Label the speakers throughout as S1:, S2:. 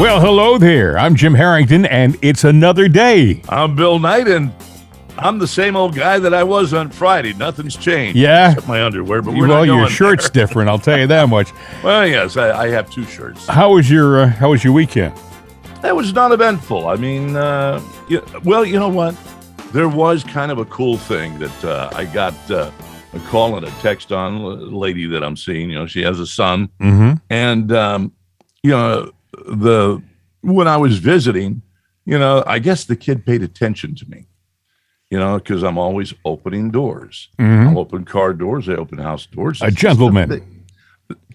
S1: Well, hello there. I'm Jim Harrington, and it's another day.
S2: I'm Bill Knight, and I'm the same old guy that I was on Friday. Nothing's changed.
S1: Yeah?
S2: Except my underwear, but we're
S1: Well,
S2: not going
S1: your shirt's
S2: there.
S1: different, I'll tell you that much.
S2: Well, yes, I have two shirts.
S1: How was your weekend?
S2: That was not eventful. I mean, well, you know what? There was kind of a cool thing that I got a call and a text on a lady that I'm seeing. You know, she has a son.
S1: Mm-hmm.
S2: And, you know, when I was visiting, you know, I guess the kid paid attention to me, you know, because I'm always opening doors.
S1: Mm-hmm.
S2: I open car doors. I open house doors.
S1: A gentleman.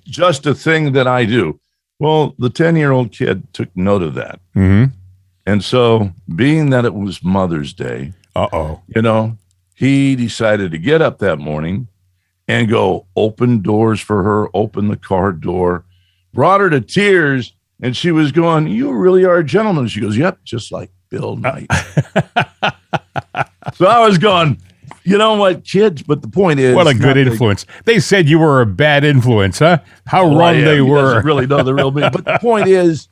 S2: Just a thing that I do. Well, the 10-year-old kid took note of that.
S1: Mm-hmm.
S2: And so being that it was Mother's Day, you know, he decided to get up that morning and go open doors for her, open the car door, brought her to tears. And she was going, "You really are a gentleman." She goes, "Yep, just like Bill Knight." So I was going, you know what, kids? But the point is,
S1: what a good influence. They said you were a bad influence, huh? How wrong they were.
S2: Really know the real me. But the point is,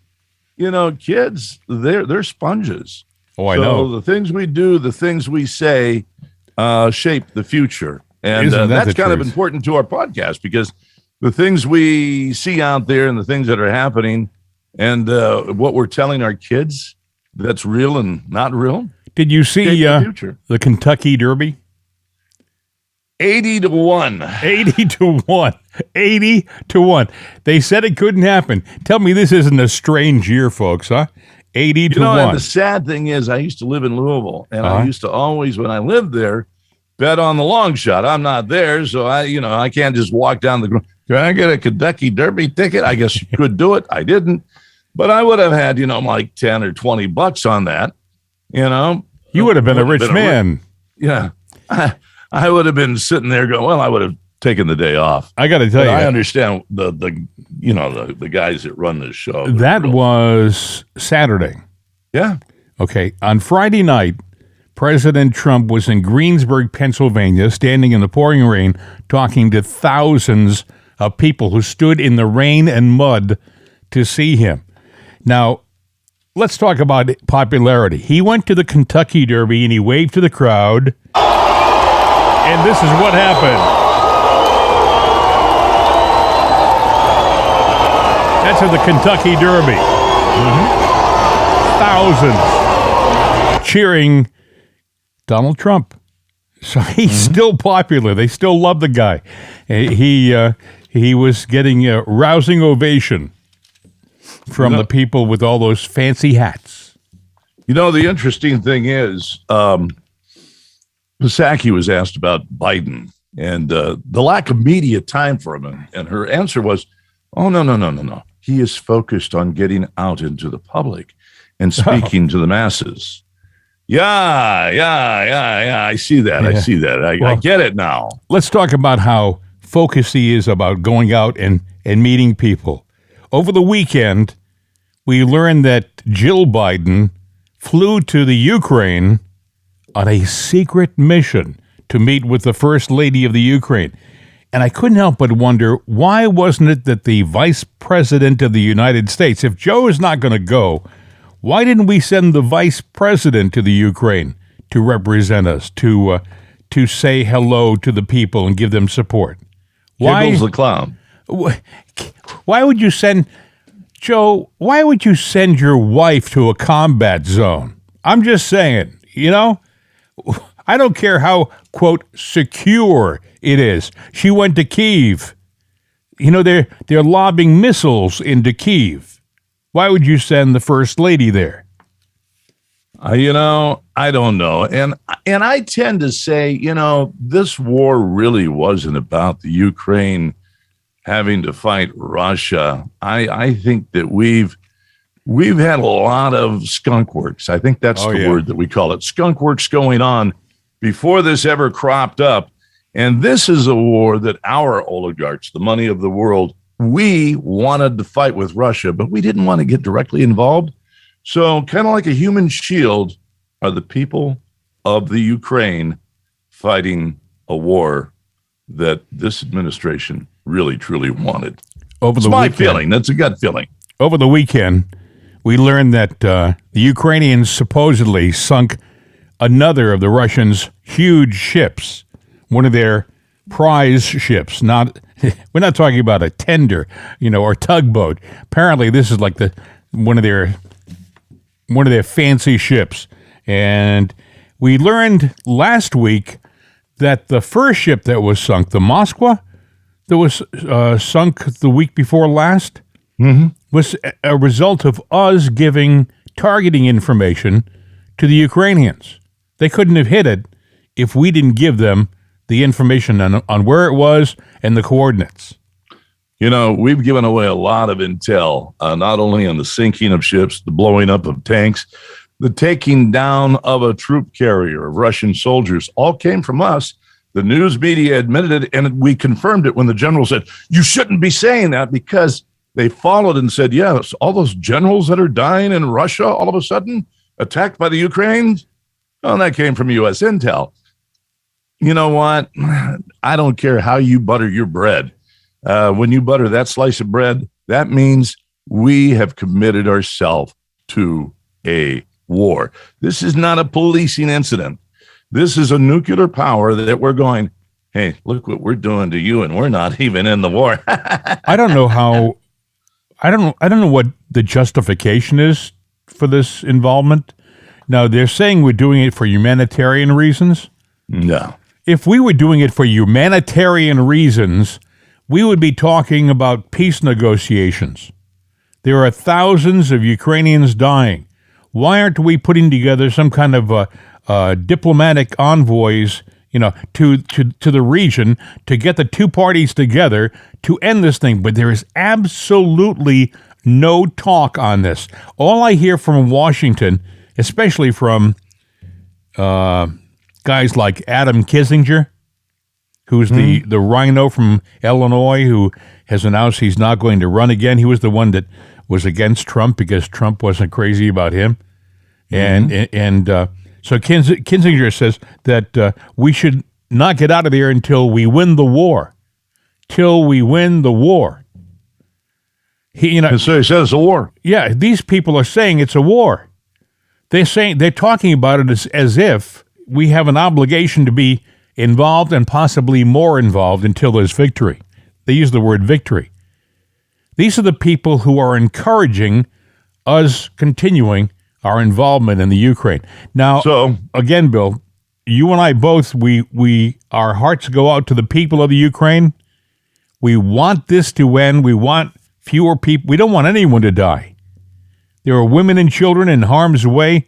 S2: you know, kids, they're sponges.
S1: Oh, I know.
S2: The things we do, the things we say, shape the future, and that's kind of important to our podcast because the things we see out there and the things that are happening. And what we're telling our kids that's real and not real.
S1: Did you see the Kentucky Derby?
S2: 80-1.
S1: 80-1. 80-1. They said it couldn't happen. Tell me this isn't a strange year, folks, huh? 80-1.
S2: You know, and the sad thing is I used to live in Louisville, and I used to always, when I lived there, bet on the long shot. I'm not there, so I can't just walk down the ground. Can I get a Kentucky Derby ticket? I guess you could do it. I didn't. But I would have had, you know, like 10 or 20 bucks on that, you know.
S1: You would have been a rich man.
S2: Yeah. I would have been sitting there going, well, I would have taken the day off.
S1: I got to tell you.
S2: I understand the guys that run this show.
S1: That was Saturday.
S2: Yeah.
S1: Okay. On Friday night, President Trump was in Greensburg, Pennsylvania, standing in the pouring rain, talking to thousands of people who stood in the rain and mud to see him. Now, let's talk about popularity. He went to the Kentucky Derby and he waved to the crowd. And this is what happened. That's at the Kentucky Derby. Thousands cheering Donald Trump. So he's still popular. They still love the guy. He was getting a rousing ovation from the people with all those fancy hats.
S2: You know, the interesting thing is, Psaki was asked about Biden and the lack of media time for him. And her answer was, oh, no. He is focused on getting out into the public and speaking to the masses. Yeah. I see that. Yeah. I get it now.
S1: Let's talk about how focused he is about going out and meeting people. Over the weekend, we learned that Jill Biden flew to the Ukraine on a secret mission to meet with the First Lady of the Ukraine. And I couldn't help but wonder, why wasn't it that the Vice President of the United States, if Joe is not going to go, why didn't we send the Vice President to the Ukraine to represent us, to say hello to the people and give them support?
S2: Giggles the clown.
S1: Why would you send, Joe, why would you send your wife to a combat zone? I'm just saying, you know, I don't care how, quote, secure it is. She went to Kyiv. You know, they're lobbing missiles into Kyiv. Why would you send the First Lady there?
S2: You know, I don't know. And I tend to say, you know, this war really wasn't about the Ukraine having to fight Russia. I think that we've had a lot of skunk works. I think that's the word that we call it. Skunk works going on before this ever cropped up. And this is a war that our oligarchs, the money of the world, we wanted to fight with Russia, but we didn't want to get directly involved. So kind of like a human shield are the people of the Ukraine fighting a war that this administration really, truly wanted. It's my feeling. That's a gut feeling.
S1: Over the weekend, we learned that the Ukrainians supposedly sunk another of the Russians' huge ships, one of their prize ships. Not, we're not talking about a tender, or tugboat. Apparently, this is like one of their fancy ships. And we learned last week that the first ship that was sunk, the Moskva, that was sunk the week before last, was a result of us giving targeting information to the Ukrainians. They couldn't have hit it if we didn't give them the information on where it was and the coordinates.
S2: We've given away a lot of intel, not only on the sinking of ships, the blowing up of tanks, the taking down of a troop carrier of Russian soldiers, all came from us. The news media admitted it, and we confirmed it when the general said, you shouldn't be saying that, because they followed and said, yes, all those generals that are dying in Russia all of a sudden attacked by the Ukrainians, well, that came from U.S. intel. You know what? I don't care how you butter your bread. When you butter that slice of bread, that means we have committed ourselves to a war. This is not a policing incident. This is a nuclear power that we're going, hey, look what we're doing to you, and we're not even in the war.
S1: I don't know what the justification is for this involvement. Now, they're saying we're doing it for humanitarian reasons.
S2: No.
S1: If we were doing it for humanitarian reasons, we would be talking about peace negotiations. There are thousands of Ukrainians dying. Why aren't we putting together some kind of diplomatic envoys, to the region to get the two parties together to end this thing? But there is absolutely no talk on this. All I hear from Washington, especially from guys like Adam Kinzinger, who's the rhino from Illinois, who has announced he's not going to run again. He was the one that was against Trump because Trump wasn't crazy about him. So Kinzinger says that we should not get out of there until we win the war. Till we win the war.
S2: So he says it's a war.
S1: Yeah, these people are saying it's a war. They're talking about it as if we have an obligation to be involved and possibly more involved until there's victory. They use the word victory. These are the people who are encouraging us continuing our involvement in the Ukraine. Now, again, Bill, you and I both, our hearts go out to the people of the Ukraine. We want this to end. We want fewer people. We don't want anyone to die. There are women and children in harm's way.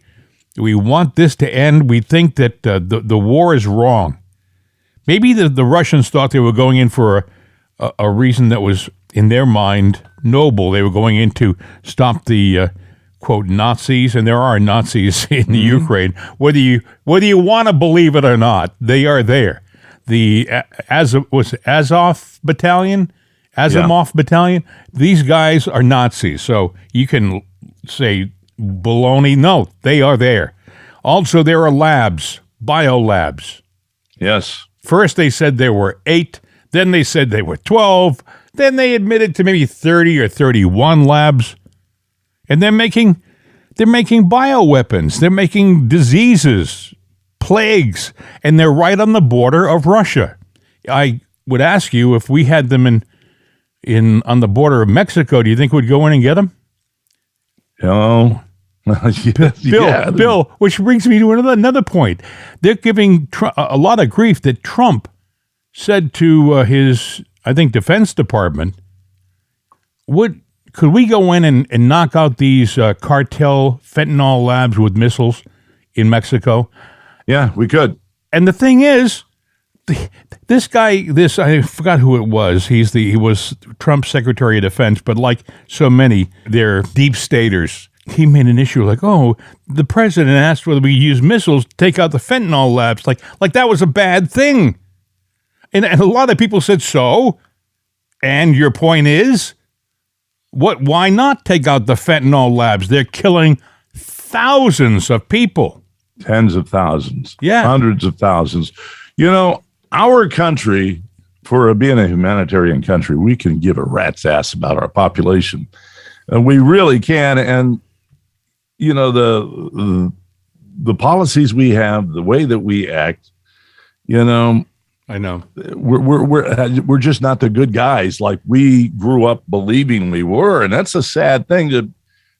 S1: We want this to end. We think that the war is wrong. Maybe the Russians thought they were going in for a reason that was, in their mind, noble. They were going in to stop the quote Nazis, and there are Nazis in the Ukraine. Whether you want to believe it or not, they are there. The Azov battalion, battalion. These guys are Nazis. So you can say baloney. No, they are there. Also, there are labs, biolabs.
S2: Yes.
S1: First, they said there were 8. Then they said they were 12. Then they admitted to maybe 30 or 31 labs. And they're making bioweapons. They're making diseases, plagues, and they're right on the border of Russia. I would ask you, if we had them on the border of Mexico, do you think we'd go in and get them?
S2: No.
S1: Bill, which brings me to another point. They're giving a lot of grief that Trump said to his, I think, Defense Department, could we go in and knock out these cartel fentanyl labs with missiles in Mexico?
S2: Yeah, we could.
S1: And the thing is, this guy, I forgot who it was. He was Trump's Secretary of Defense, but like so many, they're deep staters. He made an issue like, oh, the president asked whether we use missiles to take out the fentanyl labs. Like that was a bad thing. And a lot of people said, so? And your point is, why not take out the fentanyl labs? They're killing thousands of people.
S2: Tens of thousands.
S1: Yeah.
S2: Hundreds of thousands. Our country, for being a humanitarian country, we can give a rat's ass about our population. And we really can. And the policies we have, the way that we act,
S1: I know.
S2: we're just not the good guys like we grew up believing we were, and that's a sad thing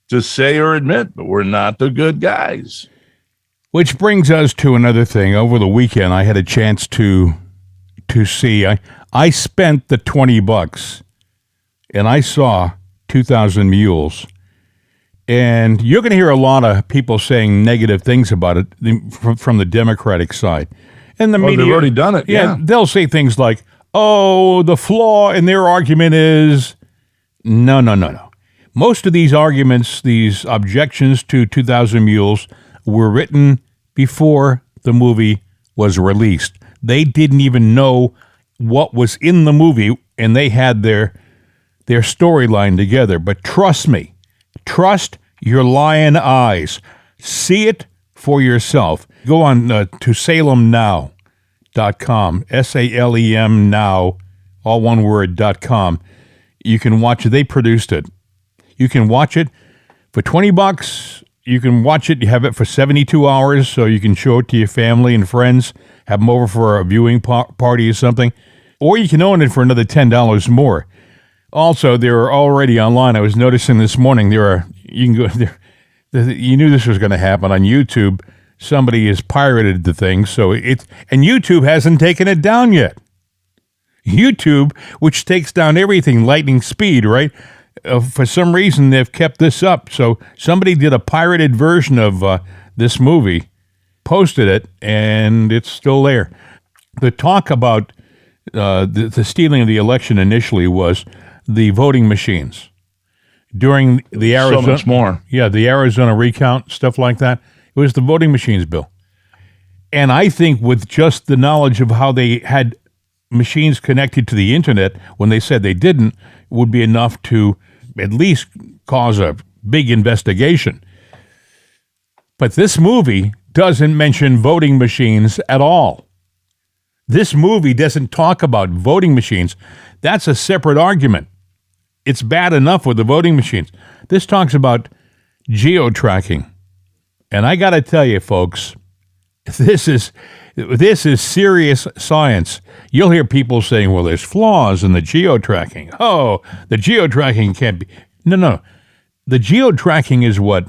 S2: to say or admit, but we're not the good guys.
S1: Which brings us to another thing. Over the weekend, I had a chance to see. I spent the $20, and I saw 2,000 Mules. And you're going to hear a lot of people saying negative things about it from the Democratic side. And the media,
S2: they've already done it. Yeah.
S1: They'll say things like, oh, the flaw in their argument is, no. Most of these arguments, these objections to 2,000 Mules were written before the movie was released. They didn't even know what was in the movie, and they had their storyline together. But trust me, trust your lion eyes. See it for yourself. Go on to salemnow.com, SALEM now, all one word, .com. You can watch it. They produced it. You can watch it for $20. You can watch it. You have it for 72 hours, so you can show it to your family and friends, have them over for a viewing party or something. Or you can own it for another $10 more. Also, they're already online. I was noticing this morning you can go there. You knew this was going to happen on YouTube. Somebody has pirated the thing, and YouTube hasn't taken it down yet. YouTube, which takes down everything lightning speed, right? For some reason, they've kept this up. So somebody did a pirated version of this movie, posted it, and it's still there. The talk about the stealing of the election initially was the voting machines. During the Arizona,
S2: so much more.
S1: Yeah, the Arizona recount, stuff like that. It was the voting machines bill. And I think with just the knowledge of how they had machines connected to the internet when they said they didn't, would be enough to at least cause a big investigation. But this movie doesn't mention voting machines at all. This movie doesn't talk about voting machines. That's a separate argument. It's bad enough with the voting machines. This talks about geo-tracking. And I got to tell you, folks, this is serious science. You'll hear people saying, well, there's flaws in the geo-tracking. Oh, the geo-tracking can't be. No. The geo-tracking is what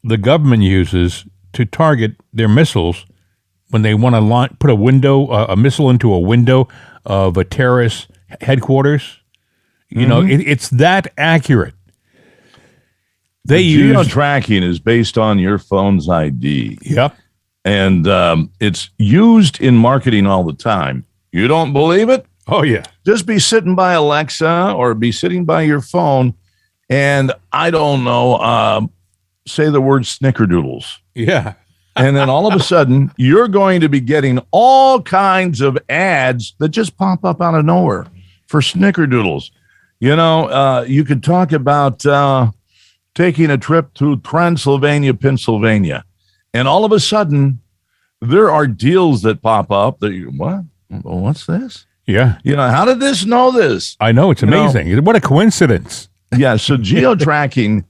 S1: the government uses to target their missiles when they want to put a missile into a window of a terrorist headquarters. You know, it's that accurate.
S2: Geo-tracking is based on your phone's ID.
S1: Yep.
S2: And it's used in marketing all the time. You don't believe it?
S1: Oh, yeah.
S2: Just be sitting by Alexa or be sitting by your phone and, I don't know, say the word snickerdoodles.
S1: Yeah.
S2: And then all of a sudden, you're going to be getting all kinds of ads that just pop up out of nowhere for snickerdoodles. You know, you could talk about taking a trip to Transylvania, Pennsylvania. And all of a sudden, there are deals that pop up that you, what? What's this?
S1: Yeah.
S2: You know, how did this know this?
S1: I know. It's amazing. What a coincidence.
S2: Yeah. So geo-tracking,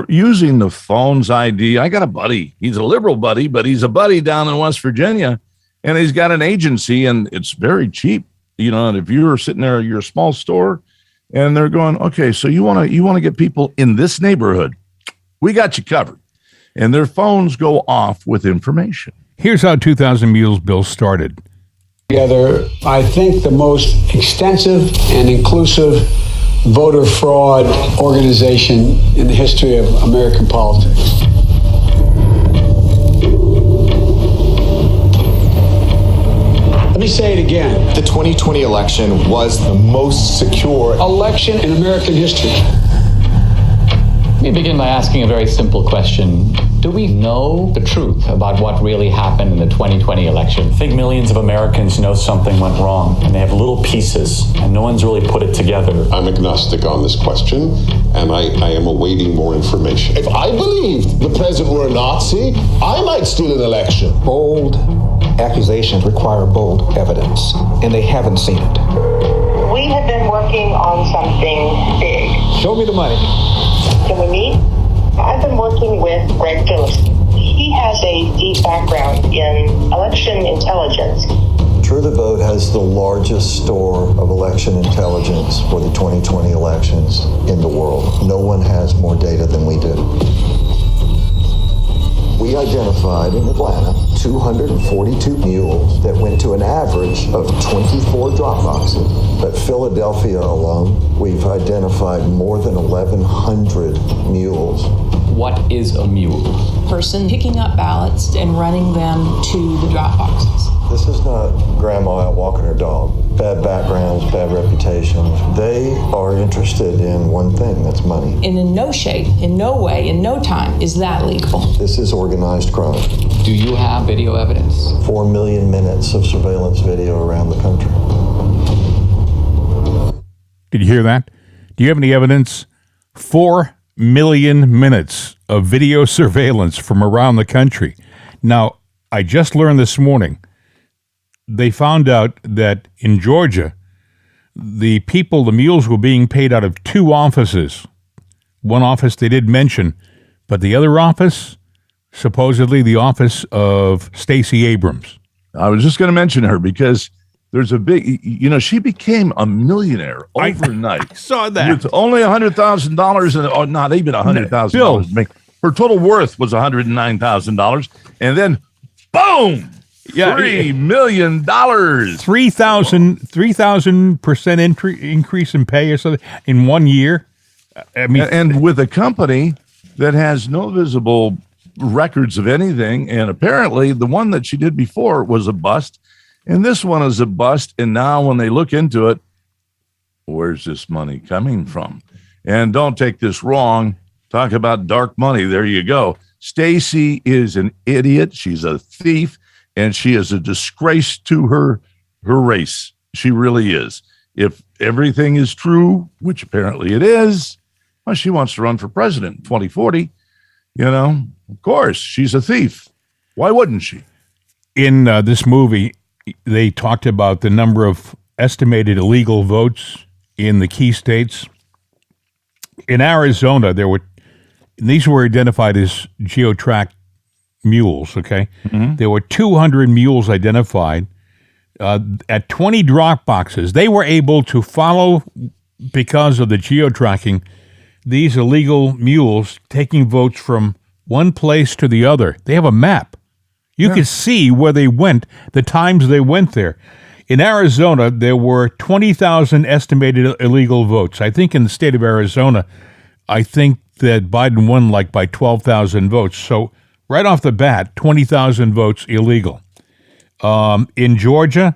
S2: using the phone's ID. I got a buddy. He's a liberal buddy, but he's a buddy down in West Virginia. And he's got an agency, and it's very cheap. You know, and if you're sitting there, you're a small store, and they're going, okay, so you want to get people in this neighborhood. We got you covered. And their phones go off with information.
S1: Here's how 2,000 Mules bill started.
S3: Together, I think the most extensive and inclusive voter fraud organization in the history of American politics. Let me say it again.
S4: The 2020 election was the most secure
S3: election in American history.
S5: Let me begin by asking a very simple question. Do we know the truth about what really happened in the 2020 election?
S6: I think millions of Americans know something went wrong, and they have little pieces, and no one's really put it together.
S7: I'm agnostic on this question, and I am awaiting more information.
S8: If I believed the president were a Nazi, I might steal an election.
S9: Bold accusations require bold evidence, and they haven't seen it.
S10: We have been working on something big.
S3: Show me the money.
S10: Can we meet? I've been working with Greg Phillips. He has a deep background in election intelligence.
S9: True the Vote has the largest store of election intelligence for the 2020 elections in the world. No one has more data than we do. We identified in Atlanta 242 mules that went to an average of 24 drop boxes. But Philadelphia alone, we've identified more than 1,100 mules.
S5: What is a mule?
S11: Person picking up ballots and running them to the drop boxes.
S9: This is not grandma out walking her dog. Bad backgrounds, bad reputations. They are interested in one thing, that's money.
S11: And in no shape, in no way, in no time is that legal.
S9: This is organized crime.
S5: Do you have video evidence?
S9: 4 million minutes of surveillance video around the country.
S1: Did you hear that? Do you have any evidence? 4 million minutes of video surveillance from around the country. Now, I just learned this morning, they found out that in Georgia, the mules were being paid out of 2 offices. One office they did mention, but the other office, supposedly the office of Stacey Abrams.
S2: I was just going to mention her because there's a big, she became a millionaire overnight.
S1: I saw that.
S2: With only $100,000, or not even $100,000. Her total worth was $109,000. And then, boom! Yeah, $3 million.
S1: 3,000% increase in pay or something in 1 year. I mean,
S2: and with a company that has no visible records of anything, and apparently the one that she did before was a bust, and this one is a bust. And now when they look into it, where's this money coming from? And don't take this wrong. Talk about dark money. There you go. Stacey is an idiot. She's a thief. And she is a disgrace to her race. She really is. If everything is true, which apparently it is, well, she wants to run for president in 2040. Of course, she's a thief. Why wouldn't she?
S1: In this movie, they talked about the number of estimated illegal votes in the key states. In Arizona, these were identified as geotrack mules, okay? Mm-hmm. There were 200 mules identified at 20 drop boxes. They were able to follow, because of the geo-tracking, these illegal mules taking votes from one place to the other. They have a map. You could see where they went, the times they went there. In Arizona, there were 20,000 estimated illegal votes. I think in the state of Arizona, I think that Biden won by 12,000 votes. So right off the bat, 20,000 votes illegal. In Georgia,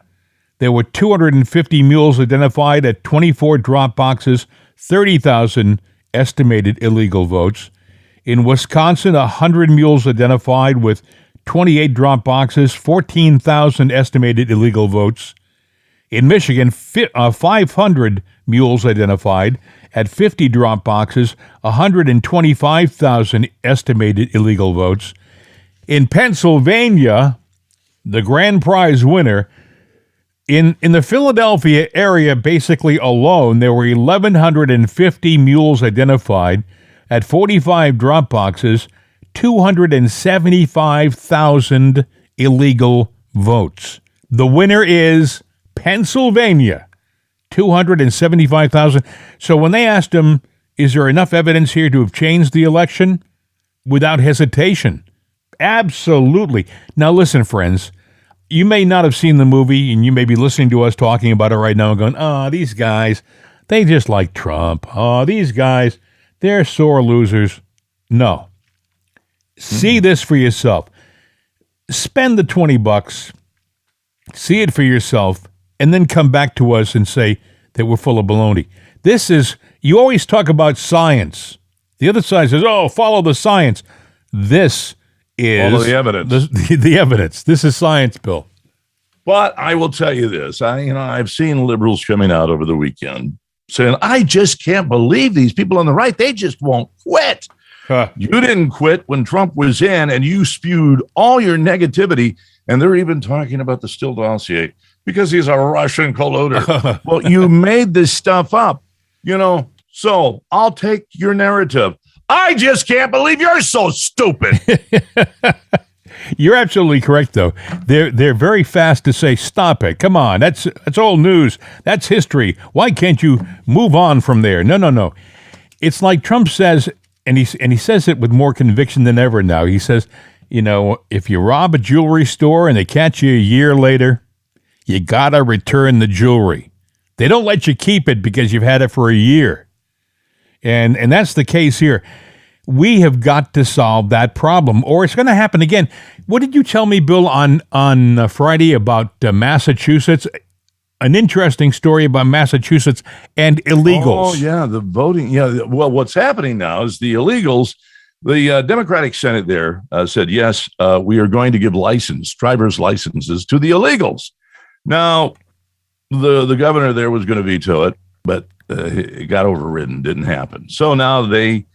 S1: there were 250 mules identified at 24 drop boxes, 30,000 estimated illegal votes. In Wisconsin, 100 mules identified with 28 drop boxes, 14,000 estimated illegal votes. In Michigan, 500 mules identified at 50 drop boxes, 125,000 estimated illegal votes. In Pennsylvania, the grand prize winner, in the Philadelphia area, basically alone, there were 1,150 mules identified at 45 drop boxes, 275,000 illegal votes. The winner is Pennsylvania, 275,000. So when they asked him, is there enough evidence here to have changed the election? Without hesitation, absolutely. Now listen, friends, you may not have seen the movie, and you may be listening to us talking about it right now and going, oh, these guys, they just like Trump. Oh, these guys, they're sore losers. No. See this for yourself. Spend the $20, see it for yourself, and then come back to us and say that we're full of baloney. You always talk about science. The other side says, oh, follow the science. This is
S2: follow the evidence.
S1: The evidence. This is science, Bill.
S2: But I will tell you this. I've seen liberals coming out over the weekend saying, I just can't believe these people on the right. They just won't quit. Huh. You didn't quit when Trump was in, and you spewed all your negativity. And they're even talking about the Steele dossier because he's a Russian colluder. Well, you made this stuff up, So I'll take your narrative. I just can't believe you're so stupid.
S1: You're absolutely correct, though. They're very fast to say, "Stop it! Come on, that's old news. That's history. Why can't you move on from there?" No. It's like Trump says, and he says it with more conviction than ever now. He says, if you rob a jewelry store and they catch you a year later, you gotta return the jewelry. They don't let you keep it because you've had it for a year, and that's the case here. We have got to solve that problem, or it's going to happen again. What did you tell me, Bill, on Friday about Massachusetts? An interesting story about Massachusetts and illegals.
S2: Oh, yeah, the voting. Yeah, well, what's happening now is the illegals, the Democratic Senate there said, yes, we are going to give driver's licenses to the illegals. Now, the governor there was going to veto it, but it got overridden, didn't happen. So now they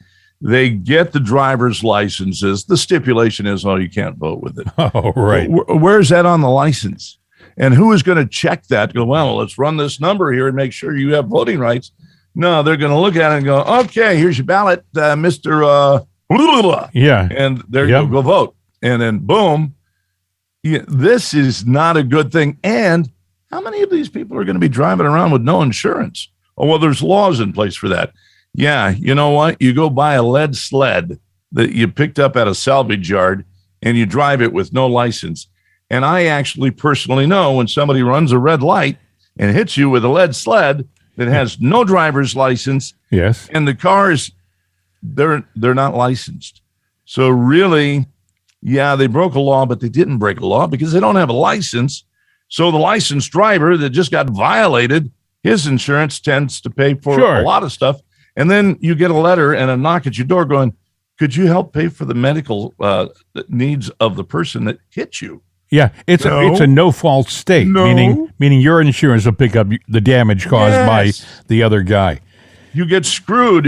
S2: get the driver's licenses. The stipulation is, you can't vote with it.
S1: Oh, right.
S2: Where's that on the license? And who is going to check that? Go, well, let's run this number here and make sure you have voting rights. No, they're going to look at it and go, okay, here's your ballot, Mr.
S1: Yeah.
S2: And there you go vote. And then boom, this is not a good thing. And how many of these people are going to be driving around with no insurance? Oh, well, there's laws in place for that. Yeah, you know what? You go buy a lead sled that you picked up at a salvage yard and you drive it with no license. And I actually personally know when somebody runs a red light and hits you with a lead sled that has no driver's license.
S1: Yes.
S2: And the cars, they're not licensed. So really, yeah, they broke a law, but they didn't break a law because they don't have a license. So the licensed driver that just got violated, his insurance tends to pay for a lot of stuff. And then you get a letter and a knock at your door going, could you help pay for the medical needs of the person that hit you?
S1: Yeah, it's a no-fault state, meaning your insurance will pick up the damage caused by the other guy.
S2: You get screwed.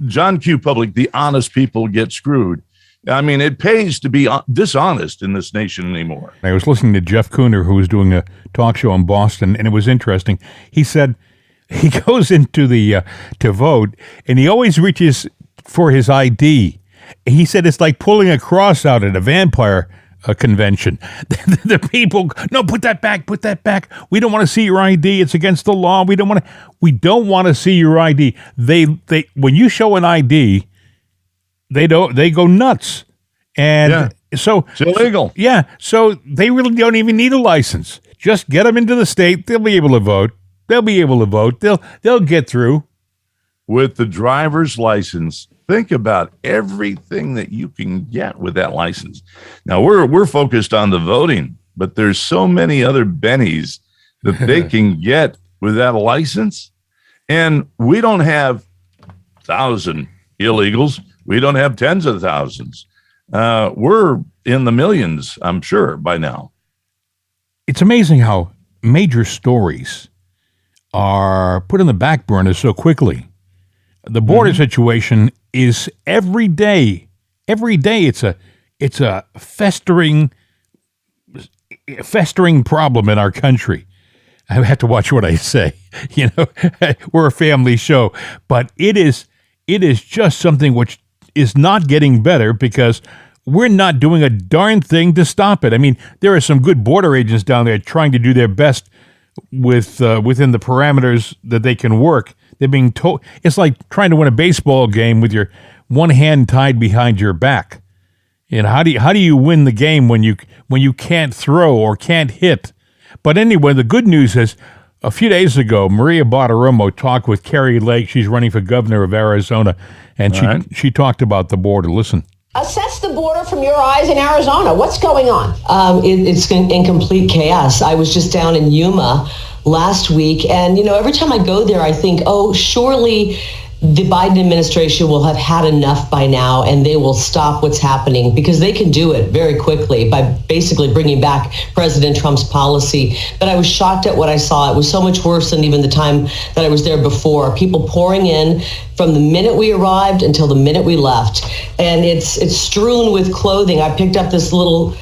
S2: John Q. Public, the honest people get screwed. I mean, it pays to be dishonest in this nation anymore.
S1: I was listening to Jeff Cooner, who was doing a talk show in Boston, and it was interesting. He said he goes into to vote, and he always reaches for his ID. He said it's like pulling a cross out at a vampire convention. The people, no, put that back. We don't want to see your ID. It's against the law. We don't want to see your ID. They when you show an ID, they go nuts. And so
S2: it's illegal.
S1: So they really don't even need a license. Just get them into the state. They'll be able to vote. They'll get through.
S2: With the driver's license, think about everything that you can get with that license. Now we're focused on the voting, but there's so many other bennies that they can get with that license. And we don't have 1,000 illegals. We don't have tens of thousands. We're in the millions, I'm sure, by now.
S1: It's amazing how major stories are put on the back burner so quickly. The border situation is every day. It's a festering problem in our country. I have to watch what I say. We're a family show, but it is just something which is not getting better because we're not doing a darn thing to stop it. I mean, there are some good border agents down there trying to do their best within the parameters that they can work. They're being told it's like trying to win a baseball game with your one hand tied behind your back. And how do you win the game when you can't throw or can't hit? But anyway, the good news is a few days ago, Maria Bartiromo talked with Carrie Lake. She's running for governor of Arizona, and she talked about the border. Listen.
S12: Assess the border from your eyes in Arizona. What's going on? It's in complete chaos. I was just down in Yuma last week, and every time I go there, I think, surely the Biden administration will have had enough by now, and they will stop what's happening because they can do it very quickly by basically bringing back President Trump's policy. But I was shocked at what I saw. It was so much worse than even the time that I was there before. People pouring in from the minute we arrived until the minute we left. And it's strewn with clothing. I picked up this little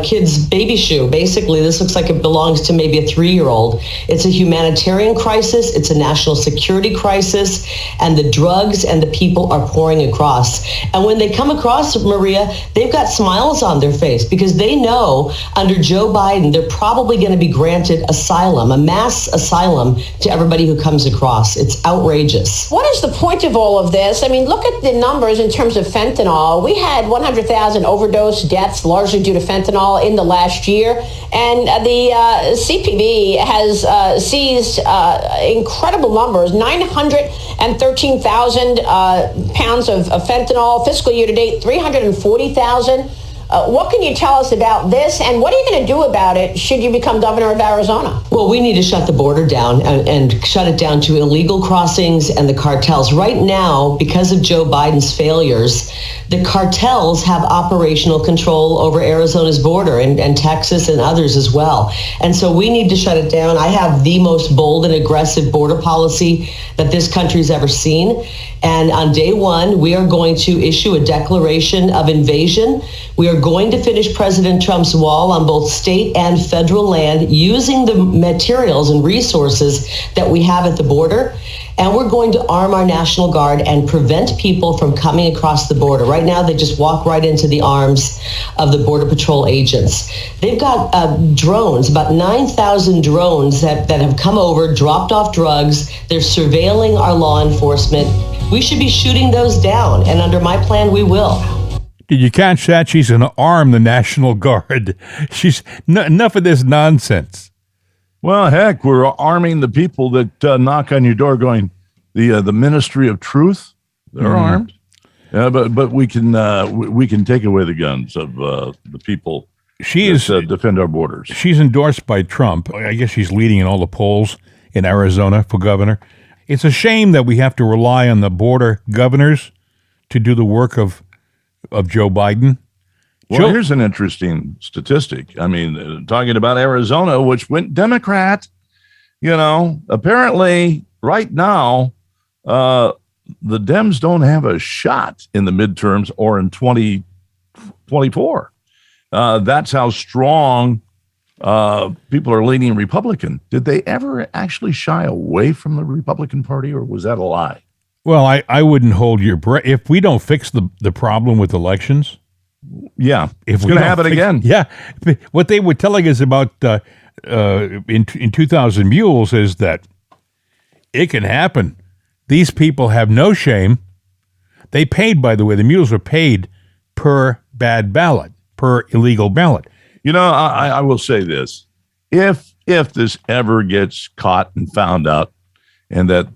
S12: kid's baby shoe. Basically, this looks like it belongs to maybe a 3-year-old. It's a humanitarian crisis. It's a national security crisis. And the drugs and the people are pouring across. And when they come across, Maria, they've got smiles on their face because they know under Joe Biden, they're probably going to be granted asylum, a mass asylum to everybody who comes across. It's outrageous.
S13: What is the point of all of this? I mean, look at the numbers in terms of fentanyl. We had 100,000 overdose deaths, largely due to fentanyl in the last year. And the CPB has seized incredible numbers, 913,000 pounds of fentanyl. Fiscal year to date, 340,000. What can you tell us about this, and what are you going to do about it should you become governor of Arizona?
S12: Well, we need to shut the border down and shut it down to illegal crossings and the cartels. Right now, because of Joe Biden's failures, the cartels have operational control over Arizona's border and Texas and others as well. And so we need to shut it down. I have the most bold and aggressive border policy that this country's ever seen. And on day one, we are going to issue a declaration of invasion. We are going to finish President Trump's wall on both state and federal land using the materials and resources that we have at the border. And we're going to arm our National Guard and prevent people from coming across the border. Right now, they just walk right into the arms of the Border Patrol agents. They've got drones, about 9,000 drones that have come over, dropped off drugs. They're surveilling our law enforcement. We should be shooting those down. And under my plan, we will.
S1: Did you catch that? She's going to arm the National Guard. Enough of this nonsense.
S2: Well, heck, we're arming the people that knock on your door going, the Ministry of Truth. They're armed. Yeah, but we can take away the guns of the people that defend our borders.
S1: She's endorsed by Trump. I guess she's leading in all the polls in Arizona for governor. It's a shame that we have to rely on the border governors to do the work of Joe Biden.
S2: Well, here's an interesting statistic. I mean, talking about Arizona, which went Democrat, apparently right now, the Dems don't have a shot in the midterms or in 2024. That's how strong people are leaning Republican. Did they ever actually shy away from the Republican Party, or was that a lie?
S1: Well, I wouldn't hold your breath. If we don't fix the problem with elections,
S2: yeah, it's going to happen again.
S1: Yeah, what they were telling us about in 2000 Mules is that it can happen. These people have no shame. They paid, by the way, the Mules were paid per bad ballot, per illegal ballot.
S2: I will say this: if this ever gets caught and found out, and that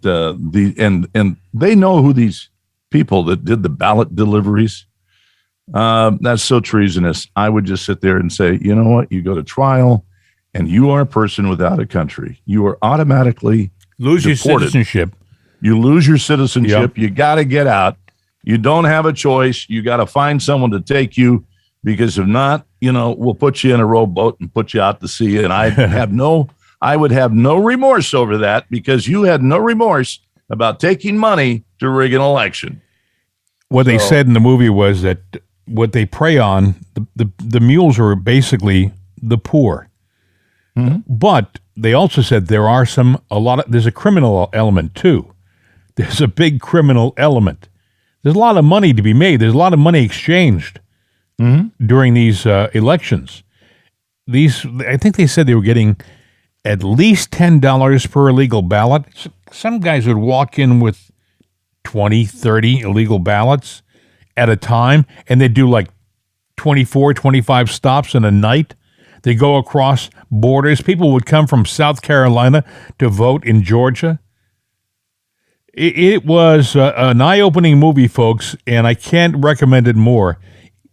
S2: and they know who these people that did the ballot deliveries. That's so treasonous. I would just sit there and say, you know what? You go to trial and you are a person without a country. You are automatically
S1: lose
S2: deported.
S1: Your citizenship.
S2: You lose your citizenship.
S1: Yep.
S2: You got to get out. You don't have a choice. You got to find someone to take you, because if not, we'll put you in a rowboat and put you out to sea. And I would have no remorse over that, because you had no remorse about taking money to rig an election.
S1: What they said in the movie was that what they prey on, the mules are basically the poor. Mm-hmm. But they also said there's a criminal element too. There's a big criminal element. There's a lot of money to be made. There's a lot of money exchanged during these elections. I think they said they were getting at least $10 per illegal ballot. Some guys would walk in with 20, 30 illegal ballots at a time, and they do like 24, 25 stops in a night. They go across borders. People would come from South Carolina to vote in Georgia. It was an eye-opening movie, folks, and I can't recommend it more.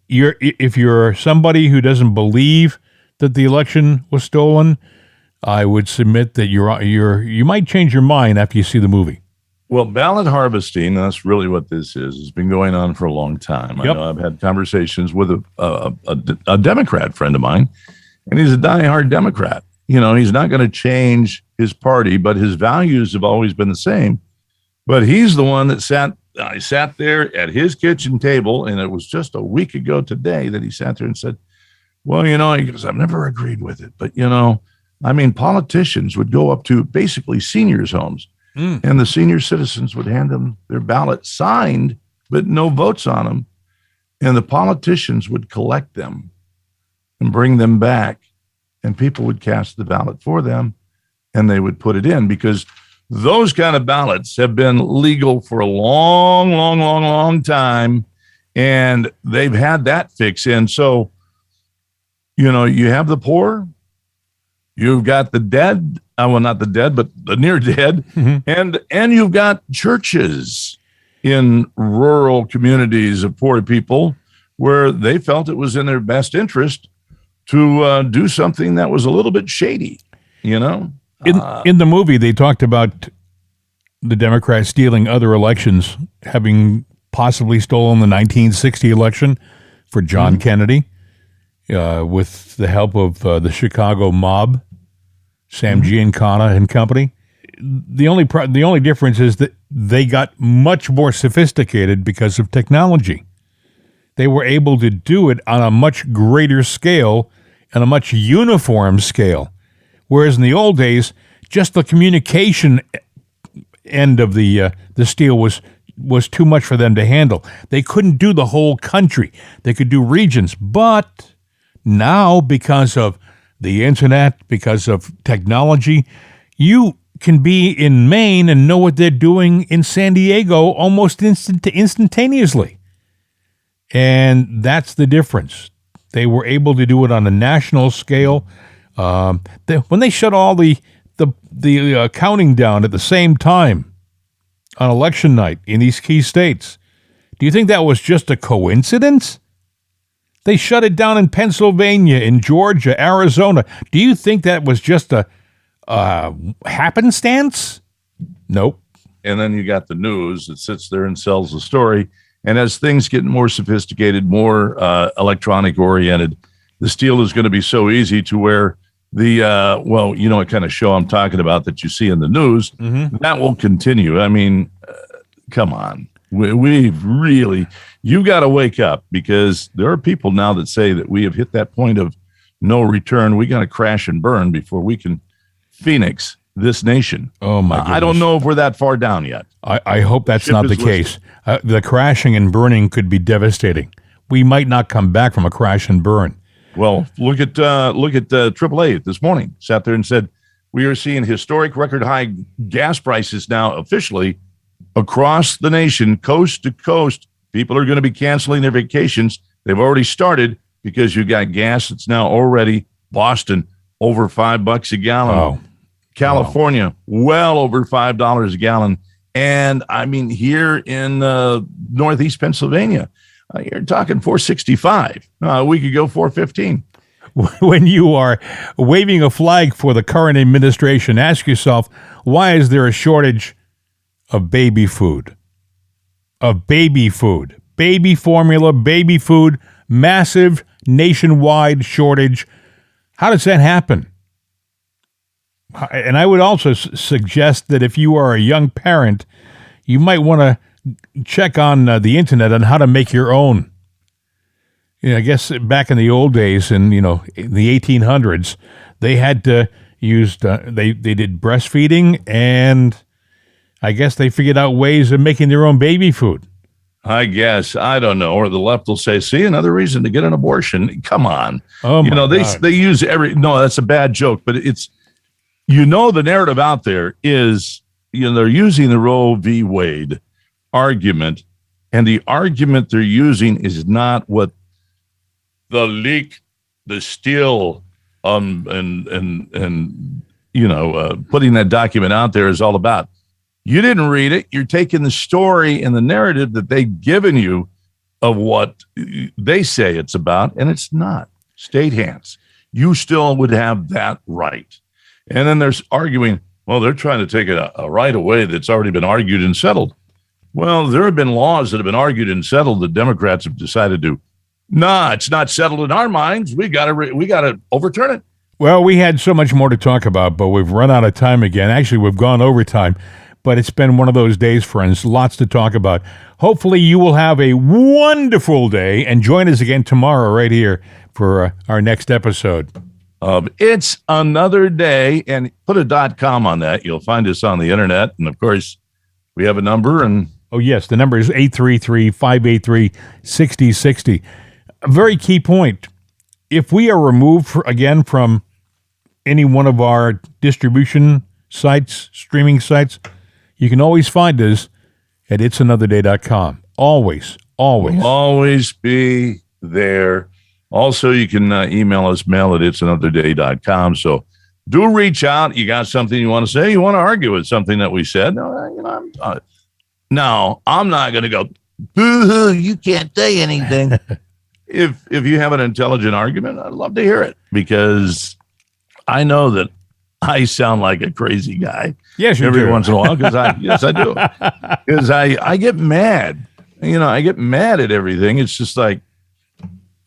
S1: If you're somebody who doesn't believe that the election was stolen, I would submit that you might change your mind after you see the movie.
S2: Well, ballot harvesting, that's really what this is. It's been going on for a long time. Yep. I know I've had conversations with a Democrat friend of mine, and he's a diehard Democrat. He's not going to change his party, but his values have always been the same. But he's the one that sat there at his kitchen table, and it was just a week ago today that he sat there and said, Well, he goes, I've never agreed with it. But, I mean, politicians would go up to basically seniors' homes, and the senior citizens would hand them their ballot signed, but no votes on them. And the politicians would collect them and bring them back, and people would cast the ballot for them, and they would put it in, because those kind of ballots have been legal for a long, long, long, long time, and they've had that fix in. So, you have the poor, you've got the dead, well, not the dead, but the near dead, and you've got churches in rural communities of poor people where they felt it was in their best interest to do something that was a little bit shady, In
S1: the movie, they talked about the Democrats stealing other elections, having possibly stolen the 1960 election for John Kennedy with the help of the Chicago mob, Sam Giancana and company. The only difference is that they got much more sophisticated because of technology. They were able to do it on a much greater scale and a much uniform scale. Whereas in the old days, just the communication end of the steal was too much for them to handle. They couldn't do the whole country. They could do regions. But now, because of the internet, because of technology, you can be in Maine and know what they're doing in San Diego almost instantaneously. And that's the difference. They were able to do it on a national scale. When they shut all the counting down at the same time on election night in these key states, do you think that was just a coincidence? They shut it down in Pennsylvania, in Georgia, Arizona. Do you think that was just a happenstance? Nope.
S2: And then you got the news that sits there and sells the story. And as things get more sophisticated, more electronic oriented, the steal is going to be so easy to where what kind of show I'm talking about that you see in the news, that will continue. I mean, come on. We've really, you got to wake up, because there are people now that say that we have hit that point of no return. We got to crash and burn before we can Phoenix this nation.
S1: Oh, my goodness.
S2: I don't know if we're that far down yet.
S1: I hope that's not the case. The crashing and burning could be devastating. We might not come back from a crash and burn.
S2: Well, look at AAA this morning. Sat there and said, we are seeing historic record high gas prices now officially across the nation, coast to coast. People are going to be canceling their vacations. They've already started, because you got gas that's now already Boston over $5 a gallon.
S1: Oh.
S2: California, well over $5 a gallon. And I mean, here in Northeast Pennsylvania, you're talking $4.65. We could go $4.15.
S1: When you are waving a flag for the current administration, ask yourself, why is there a shortage of baby food? Baby formula, baby food, massive nationwide shortage. How does that happen? And I would also suggest that if you are a young parent, you might want to check on the internet on how to make your own. I guess back in the old days, in the 1800s, they had to use they did breastfeeding, and I guess they figured out ways of making their own baby food.
S2: I guess, I don't know. Or the left will say, see, another reason to get an abortion. Come on.
S1: Oh, my God.
S2: They use no, that's a bad joke, but it's, the narrative out there is, they're using the Roe v. Wade argument, and the argument they're using is not what the leak, the steal, putting that document out there is all about. You didn't read it. You're taking the story and the narrative that they've given you of what they say it's about, and it's not. State hands. You still would have that right. And then there's arguing, well, they're trying to take a right away that's already been argued and settled. Well, there have been laws that have been argued and settled that Democrats have decided to, it's not settled in our minds. We got to overturn it.
S1: Well, we had so much more to talk about, but we've run out of time again. Actually, we've gone over time, but it's been one of those days, friends. Lots to talk about. Hopefully, you will have a wonderful day, and join us again tomorrow right here for our next episode.
S2: It's another day, and put a .com on that. You'll find us on the internet, and of course, we have a number. And
S1: oh yes, the number is 833-583-6060. A very key point: if we are removed from any one of our distribution sites, streaming sites, you can always find us at itsanotherday.com. Always.
S2: We'll always be there. Also, you can email us, mail@itsanotherday.com. So do reach out. You got something you want to say? You want to argue with something that we said? No, I'm not going to go, boo-hoo, you can't say anything. If you have an intelligent argument, I'd love to hear it, because I know that I sound like a crazy guy.
S1: Yes, you
S2: every
S1: do.
S2: once in a while, because I do. Because I get mad. I get mad at everything. It's just like,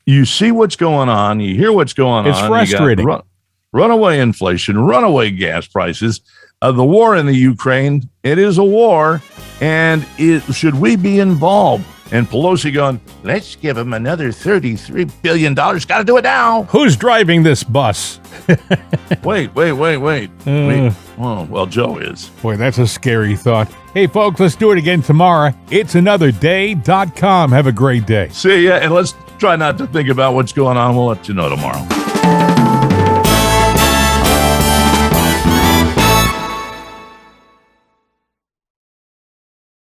S2: you see what's going on, you hear what's going on.
S1: It's frustrating.
S2: You got runaway inflation, runaway gas prices, the war in the Ukraine. It is a war, and should we be involved? And Pelosi going, let's give him another $33 billion. Got to do it now.
S1: Who's driving this bus?
S2: Wait. Oh, well, Joe is.
S1: Boy, that's a scary thought. Hey, folks, let's do it again tomorrow. Itsanotherday.com. Have a great day.
S2: See ya, and let's try not to think about what's going on. We'll let you know tomorrow.